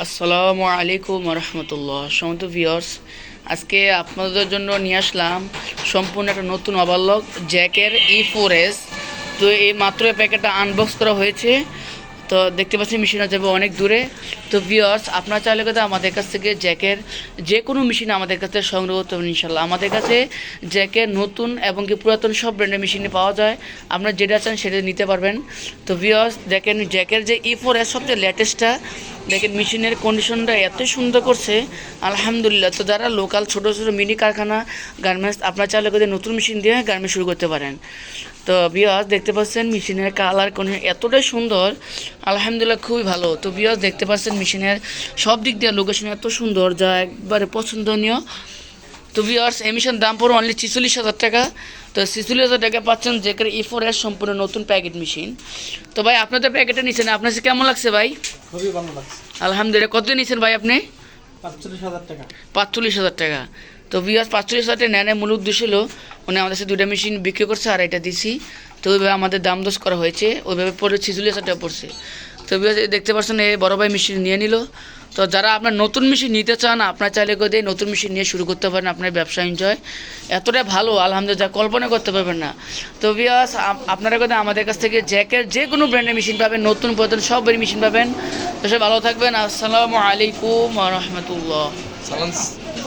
আসসালামু আলাইকুম রহমতুল্লাহ। সমস্ত ভিউয়ার্স, আজকে আপনাদের জন্য নিয়ে আসলাম সম্পূর্ণ একটা নতুন ওভারলক জ্যাকের E4S। তো এই মাত্র এই প্যাকেটটা আনবক্স করা হয়েছে। তো দেখতে পাচ্ছি মেশিনটা যাবে অনেক দূরে। তো ভিউয়ার্স, আপনারা চাইলে কিন্তু আমাদের কাছ থেকে জ্যাকের যে কোনো মেশিন আমাদের কাছে সংগ্রহ করতে পারেন ইনশাল্লাহ। আমাদের কাছে জ্যাকের নতুন এবং কি পুরাতন সব ব্র্যান্ডের মেশিনে পাওয়া যায়। আপনারা যেটা চান সেটা নিতে পারবেন। তো ভিউয়ার্স দেখেন, জ্যাকের যে E4S সবচেয়ে লেটেস্টটা, দেখেন মেশিনের কন্ডিশনটা এত সুন্দর করছে আলহামদুলিল্লাহ। তো যারা লোকাল ছোটো ছোটো মিনি কারখানা গার্মেন্টস, আপনারা চাইলে করে নতুন মেশিন দিয়ে গার্মেন্টস শুরু করতে পারেন। তো ভিউয়ার্স দেখতে পাচ্ছেন মেশিনের কালার কন্ডিশন এতটাই সুন্দর আলহামদুলিল্লাহ, খুবই ভালো। তো ভিউয়ার্স দেখতে পাচ্ছেন মেশিনের সব দিক দিয়ে লোকেশন এত সুন্দর যা একবারে পছন্দনীয়। তো ভিউয়ার্স এই মেশিনের দাম পড়ে অনলি 46,000 টাকা। তো 46,000 টাকা পাচ্ছেন জ্যাকের E4S সম্পূর্ণ নতুন প্যাকেট মেশিন। তো ভাই, আপনাদের প্যাকেটটা নিচ্ছেন, আপনার কাছে কেমন লাগছে ভাই? খুবই ভালো লাগছে। আলহামদুলিল্লাহ। কত নিচ্ছেন ভাই আপনি? ৪৫,০০০ টাকা। 45,000 টাকা। তো ভিউয়ার্স 45,000 টাকা নেওয়ার মূল উদ্দেশ্য হলো উনি আমাদের সাথে দুইটা মেশিন বিক্রি করছে আর এটা দিছি। তো ওইভাবে আমাদের দাম দোষ করা হয়েছে, ওইভাবে পরে 46,000 টাকা পড়ছে। তো ভিউয়ার্স দেখতে পাচ্ছেন এই বড় ভাই মেশিন নিয়ে নিল। তো যারা আপনার নতুন মেশিন নিতে চান, আপনার চাইলে করে নতুন মেশিন নিয়ে শুরু করতে পারেন আপনার ব্যবসা এনজয়। এতটা ভালো আলহামদুলিল্লাহ, কল্পনা করতে পারবেন না। তো ভিউয়ার্স আপনারা কথা আমাদের কাছ থেকে জ্যাকের যে কোনো ব্র্যান্ডের মেশিন পাবেন, নতুন পুরাতন সবই মেশিন পাবেন। তো সে ভালো থাকবেন। আসসালামু আলাইকুম ওয়া রাহমাতুল্লাহ। সালাম।